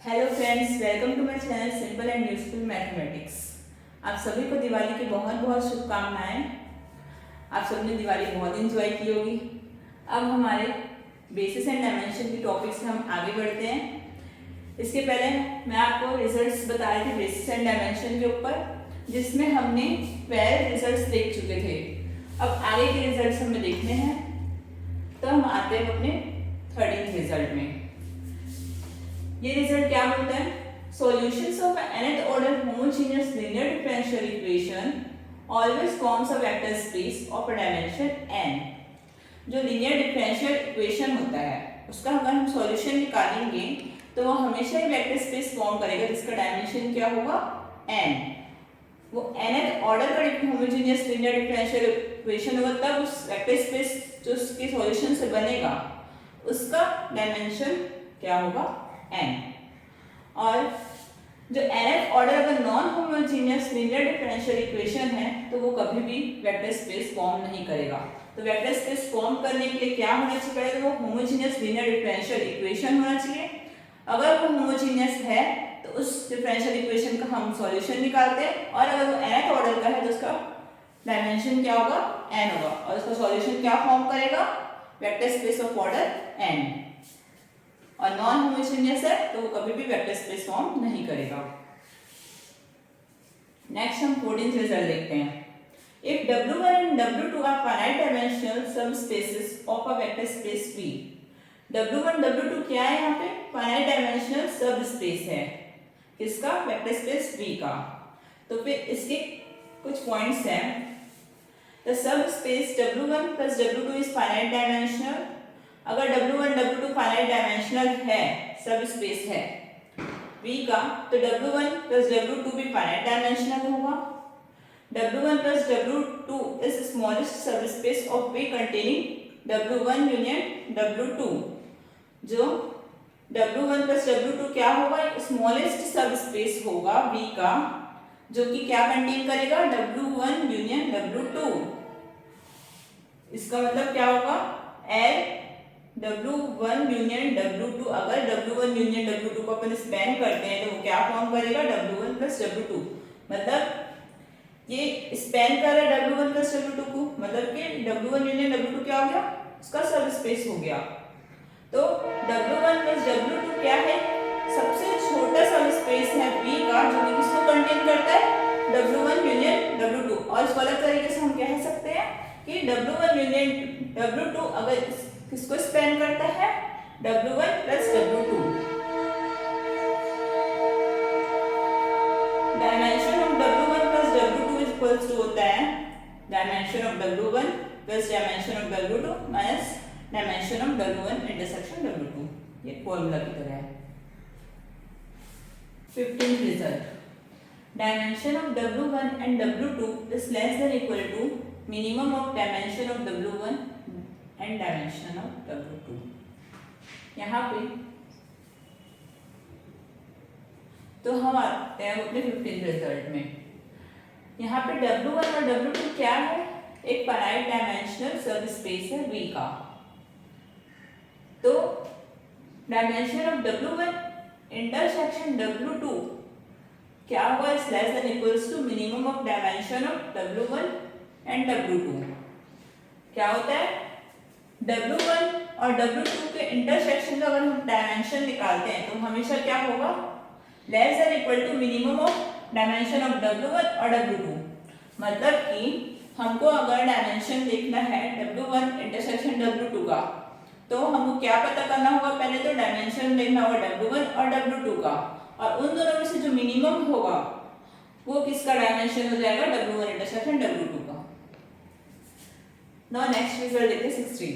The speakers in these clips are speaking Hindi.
Hello friends, welcome to my channel simple and useful mathematics. आप सभी को दिवाली की बहुत बहुत शुभकामनाएं। आप सबने दिवाली बहुत इंजॉय की होगी। अब हमारे बेसिस एंड डायमेंशन की टॉपिक से हम आगे बढ़ते हैं। इसके पहले मैं आपको रिजल्ट्स बता रही थी बेसिस एंड डायमेंशन के ऊपर, जिसमें हमने 12 रिजल्ट्स देख चुके थे। अब आगे के रिजल्ट्स हमें देखने हैं, तो हम आते हैं अपने 13th रिजल्ट में। ये रिजल्ट क्या बोलता है? Solutions of nth order homogeneous linear differential equation always forms a vector space of a dimension n। जो लीनियर डिफरेंशियल इक्वेशन होता है उसका अगर हम सॉल्यूशन निकालेंगे तो वो हमेशा ही वेक्टर स्पेस फॉर्म करेगा जिसका डायमेंशन क्या होगा? n। वो nth ऑर्डर का होमोजेनियस लीनियर डिफरेंशियल इक्वेशन होगा, तब उस वेक्टर स्पेस जो उसके सॉल्यूशन से बनेगा उसका डायमेंशन क्या होगा? n। और जो nth ऑर्डर अगर non homogeneous linear differential equation है तो वो कभी भी वेक्टर स्पेस फॉर्म नहीं करेगा। तो वेक्टर स्पेस फॉर्म करने के लिए क्या होना चाहिए? पहले तो वो होमोजेनियस लीनियर डिफरेंशियल इक्वेशन होना चाहिए। अगर वो होमोजेनियस है तो उस डिफरेंशियल इक्वेशन का हम सॉल्यूशन निकालते हैं, और अगर वो nth ऑर्डर का है तो उसका डायमेंशन क्या होगा? n होगा, और उसका सॉल्यूशन क्या फॉर्म करेगा? Vector space of order n। और नॉन होमोजेनियस है तो वो कभी भी वेक्टर स्पेस फॉर्म नहीं करेगा। नेक्स्ट हम 14th रिजल्ट देखते हैं। If W1 and W2 are finite dimensional subspaces of a vector space V। W1 W2 क्या है? यहाँ पे finite dimensional subspace है। किसका? वेक्टर स्पेस V का। तो फिर इसके कुछ पॉइंट्स हैं। The subspace W1 plus W2 is finite dimensional। अगर W1 W2 फाइनाइट डायमेंशनल है, सब स्पेस है V का, तो W1 plus W2 भी फाइनाइट डायमेंशनल होगा। W1 plus W2 is smallest subspace of V containing W1 union W2। जो W1 plus W2 क्या होगा? स्मॉलेस्ट सबस्पेस होगा V का, जो कि क्या कंटेन करेगा? W1 union W2। इसका मतलब क्या होगा? L W1 union W2। अगर W1 यूनियन W2 को अपन स्पैन करते हैं तो वो क्या फॉर्म करेगा? W1 plus W2। मतलब ये स्पैन कर रहा है W1 प्लस W2 को, मतलब कि W1 यूनियन W2 क्या हो गया? उसका सब स्पेस हो गया। तो W1 प्लस W2 क्या है? सबसे छोटा सब स्पेस है V का, जो कि किसको कंटेन करता है? W1 union W2। और इसको अलग तरीके से हम कह सकते हैं कि W1 यूनियन W2 अगर किसको स्पैन करता है? W1 plus W2। Dimension of W1 plus W2 is equals to होता है dimension of W1 plus dimension of W2 minus dimension of W1 intersection W2। ये फॉर्मूला की तरह है। 15th result. Dimension of W1 and W2 is less than equal to minimum of dimension of W1 and dimension of W2। यहाँ पे तो हम आते हैं अपने 15th रिजल्ट में। यहाँ पे W1 और W2 क्या है? एक फाइनाइट डायमेंशनल सब स्पेस है V का। तो dimension of W1 intersection W2 क्या होगा? Is less than equals to minimum of dimension of W1 and W2। क्या होता है? W1 और W2 के इंटरसेक्शन का अगर हम डायमेंशन निकालते हैं तो हमेशा क्या होगा? Less than equal to minimum of dimension of W1 और W2। मतलब कि हमको अगर डायमेंशन देखना है W1 इंटरसेक्शन W2 का, तो हमको क्या पता करना होगा? पहले तो डायमेंशन देखना होगा W1 और W2 का, और उन दोनों में से जो मिनिमम होगा वो किसका डायमेंशन हो जाएगा? W1 इंटरसेक्शन W2 का। Now next result देखते हैं 16।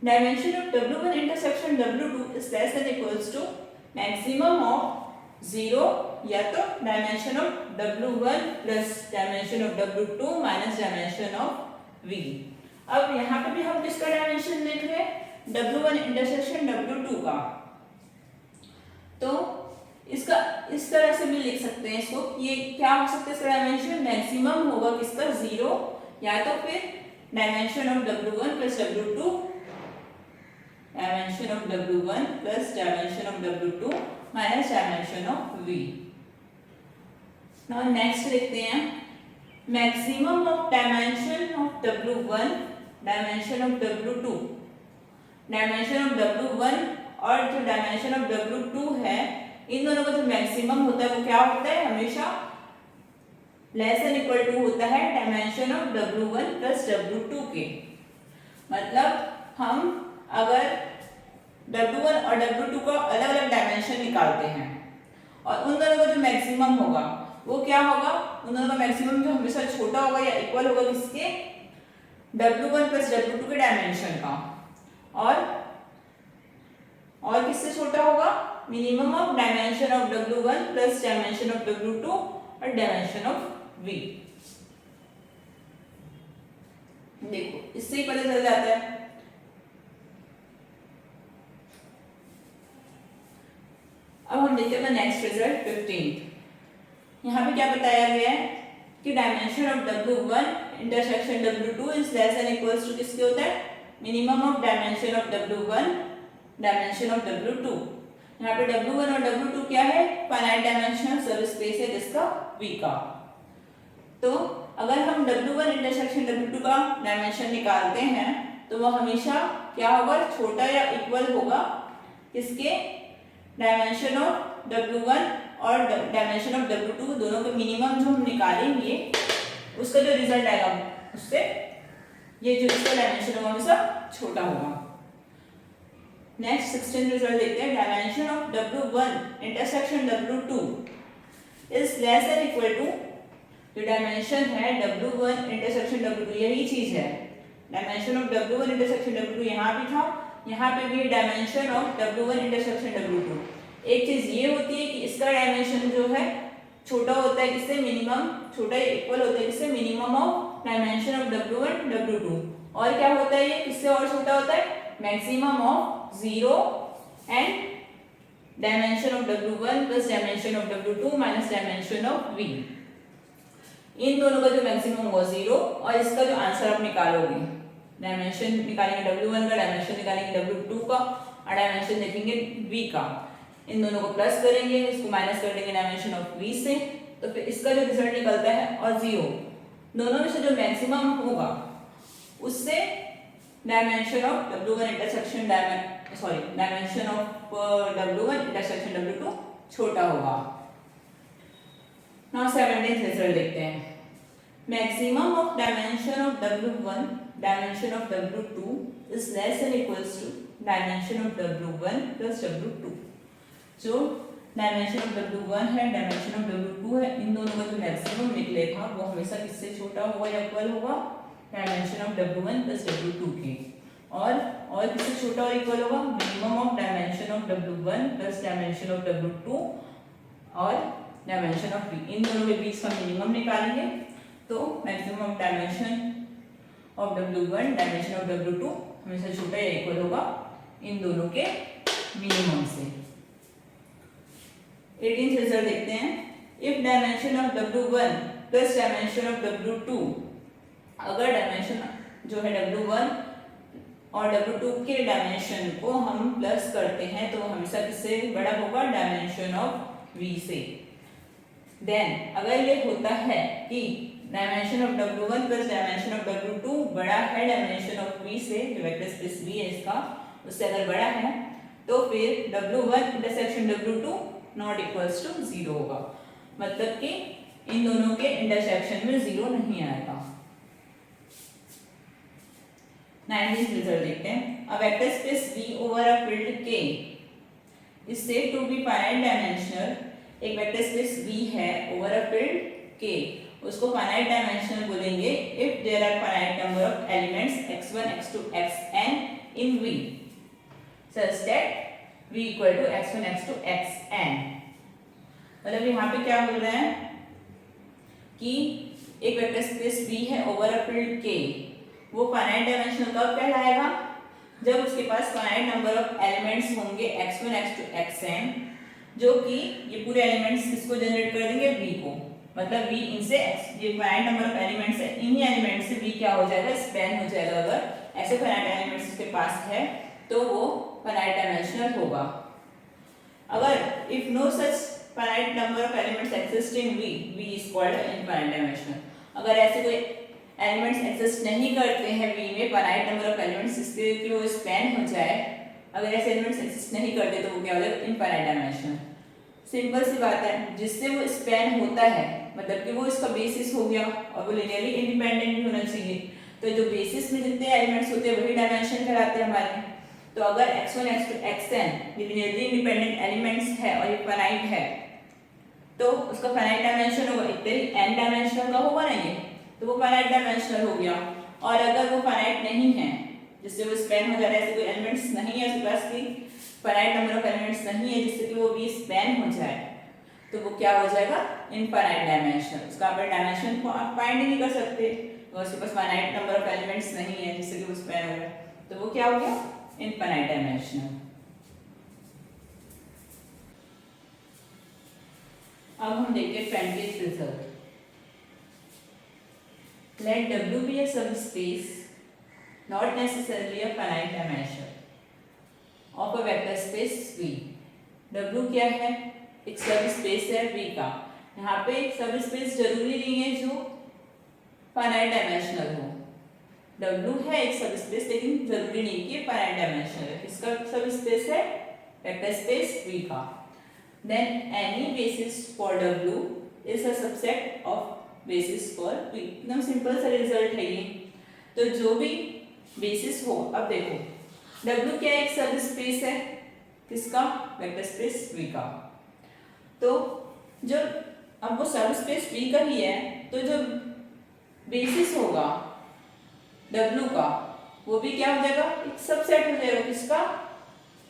Dimension of W1 intersection W2 is less than equals to maximum of 0 या तो dimension of W1 plus dimension of W2 minus dimension of V। अब यहाँ पे भी हम किसका डायमेंशन देख रहे हैं? W1 intersection W2 का। तो इसका इस तरह से भी लिख सकते हैं इसको। ये क्या हो सकता है? इसका डायमेंशन मैक्सिमम होगा किसका? 0 या तो फिर dimension of W1 plus W2 dimension of W1 plus dimension of W2 minus dimension of V। Now next लिखते हैं maximum of dimension of W1 dimension of W2। Dimension of W1 और जो डायमेंशन ऑफ W2 है, इन दोनों का जो मैक्सिमम होता है वो क्या होता है, हमेशा लेस देन इक्वल टू होता है dimension of W1 plus W2 के। मतलब हम अगर W1 और W2 का अलग अलग डायमेंशन निकालते हैं और उन दोनों का जो मैक्सिमम होगा वो क्या होगा, उन दोनों का मैक्सिमम जो हमेशा छोटा होगा या इक्वल होगा किसके, W1 प्लस W2 के डायमेंशन का, और किससे छोटा होगा, minimum of dimension of W1 plus dimension of W2 और डायमेंशन ऑफ V। देखो इससे ही पता चल जाता है। अब हम देखते हैं नेक्स्ट रिजल्ट 15। यहाँ पे क्या बताया गया है कि dimension of W1 intersection W2 is less than equals to किसके होता है, minimum of dimension of W1 dimension of W2। यहाँ पे W1 और W2 क्या है, फाइनाइट डायमेंशनल सब स्पेस है जिसका V का। तो अगर हम W1 इंटरसेक्शन W2 का डायमेंशन निकालते हैं तो वो हमेशा क्या होगा, छोटा या इक्वल होगा किसके, डायमेंशन ऑफ W1 और डायमेंशन ऑफ W2 दोनों के मिनिमम जो हम निकालेंगे उसका जो रिजल्ट आएगा उससे ये जो इसका डायमेंशन होगा हमेशा छोटा होगा। नेक्स्ट 16 रिजल्ट देखते हैं। Dimension of W1 intersection W2 is less than equal to, जो डायमेंशन है W1 इंटरसेक्शन W2 यही चीज है, dimension of W1 intersection W2 यहाँ भी था, यहाँ पे भी dimension of W1 intersection W2। एक चीज ये होती है कि इसका डायमेंशन जो है छोटा होता है किससे, मिनिमम, छोटा इक्वल होता है किससे, minimum of dimension of W1 W2। और क्या होता है ये किससे और छोटा होता है, maximum of 0 and dimension of W1 plus dimension of W2 minus dimension of V। इन दोनों का जो मैक्सिमम होगा 0 और इसका जो आंसर आप निकालोगे, डायमेंशन निकालेंगे W1 का, डायमेंशन निकालेंगे W2 का और डायमेंशन देखेंगे V का, इन दोनों को प्लस करेंगे, इसको माइनस कर देंगे डायमेंशन ऑफ V से, तो फिर इसका जो रिजल्ट निकलता है और 0 दोनों में से जो मैक्सिमम होगा उससे dimension of W1 intersection dimension of W1 intersection W2 छोटा होगा। नाउ 17th रिजल्ट देखते हैं। Maximum of dimension of W1 dimension of W2 is less than equals to dimension of W1 plus W2। जो डायमेंशन ऑफ W1 है, डायमेंशन ऑफ W2 है, इन दोनों का जो मैक्सिमम निकलेगा वो हमेशा किससे छोटा होगा या इक्वल होगा, dimension of W1 plus W2 के। और किससे छोटा और इक्वल होगा, minimum of dimension of W1 plus dimension of W2 और डायमेंशन ऑफ V। इन दोनों के बीच का मिनिमम निकालेंगे तो maximum of dimension of W1 dimension of W2 हमेशा छोटा या इक्वल होगा इन दोनों के मिनिमम से। 18th रिजल्ट देखते हैं। If dimension of W1 plus dimension of W2, अगर डायमेंशन जो है W1 और W2 के डायमेंशन को हम प्लस करते हैं तो हमेशा किससे बड़ा होगा, डायमेंशन ऑफ V से। देन अगर ये होता है कि dimension of W1 plus dimension of W2 बड़ा है डायमेंशन ऑफ V से, जो वेक्टर स्पेस V है इसका, उससे अगर बड़ा है तो फिर W1 intersection W2 not equals to 0 होगा, मतलब कि इन दोनों के इंटरसेक्शन में 0 नहीं आएगा। 19th रिजल्ट देखते हैं। A vector space V over a field K is said to be finite dimensional. एक वेक्टर स्पेस V है ओवर अ फील्ड K, उसको फाइनाइट डायमेंशनल बोलेंगे if there are finite number of elements x1 x2 xn in V such that V equal to x1 x2 xn। मतलब यहाँ पे क्या बोल रहे हैं कि एक वेक्टर स्पेस V है ओवर अ फील्ड K, वो फाइनाइट डायमेंशनल कब कहलाएगा, जब उसके पास फाइनाइट नंबर ऑफ एलिमेंट्स होंगे x1 x2 xn, जो कि ये पूरे एलिमेंट्स किसको जनरेट कर देंगे, V को। मतलब V इनसे ये फाइनाइट नंबर ऑफ एलिमेंट्स है, इन्हीं एलिमेंट से V क्या हो जाएगा, स्पैन हो जाएगा। अगर ऐसे फाइनाइट एलिमेंट्स उसके पास है तो वो फाइनाइट डायमेंशनल होगा। अगर if no such finite number of elements exist in V, V is called infinite dimensional. अगर ऐसे कोई एलिमेंट्स एक्सिस्ट नहीं करते हैं वी में, फाइनाइट नंबर ऑफ एलिमेंट्स जिससे कि वो स्पैन हो जाए, अगर ऐसे एलिमेंट्स एक्सिस्ट नहीं करते तो वो क्या हो जाएगा, इनफाइनाइट डायमेंशनल। सिंपल सी बात है, जिससे वो स्पैन होता है मतलब कि वो इसका बेसिस हो गया और वो लिनियरली इंडिपेंडेंट भी होना चाहिए। तो जो बेसिस में जितने एलिमेंट्स होते हैं वही डायमेंशन कहलाते हैं हमारे। तो अगर x1 x2 xn ये लिनियरली इंडिपेंडेंट एलिमेंट्स है और ये फाइनाइट है तो उसका फाइनाइट डायमेंशन होगा, इतने n डायमेंशनल का होगा ना ये, तो वो फाइनाइट डायमेंशनल हो गया। और अगर वो फाइनाइट नहीं है, जिससे वो स्पैन हो जा रहा है, ऐसे कोई एलिमेंट्स नहीं है उसके पास की फाइनाइट नंबर ऑफ एलिमेंट्स नहीं है जिससे कि वो भी स्पैन हो जाए, तो वो क्या हो जाएगा, इनफाइनाइट डायमेंशनल। उसका आप डायमेंशन को आप फाइंड नहीं कर सकते, तो उसके पास फाइनाइट नंबर ऑफ एलिमेंट्स नहीं है जिससे कि वो स्पैन हो जाए, तो वो क्या हो गया, इनफाइनाइट डायमेंशनल। अब हम देखते हैं 20th result. Let W be a subspace, not necessarily a finite dimension, of a vector space V. W क्या है, एक सब स्पेस है V का। यहाँ पे सब स्पेस जरूरी नहीं है जो फाइनाइट डायमेंशनल हो। W है एक सब स्पेस, लेकिन जरूरी नहीं कि फाइनाइट डायमेंशनल है। किसका सब स्पेस है, वेक्टर स्पेस V का। Then any basis for W is a subset of basis for V। एकदम सिंपल सा रिजल्ट है ये। तो जो भी बेसिस हो, अब देखो W क्या एक सब स्पेस है, किसका, वेक्टर स्पेस V का। तो जो अब वो सब स्पेस V का ही है, तो जो बेसिस होगा W का वो भी क्या हो जाएगा, एक सबसेट हो जाएगा, किसका,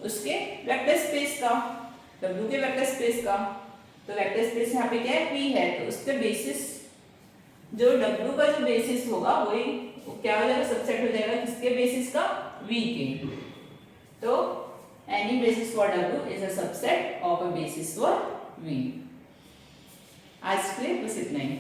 उसके वेक्टर स्पेस का, W के वेक्टर स्पेस का। तो वेक्टर स्पेस यहाँ पे क्या है, V है, तो उसके बेसिस जो W का जो बेसिस होगा वही क्या हो जाएगा, सबसेट हो जाएगा, किसके बेसिस का, V के। तो any basis for W is a subset of a basis for V। आज के लिए बस इतना ही।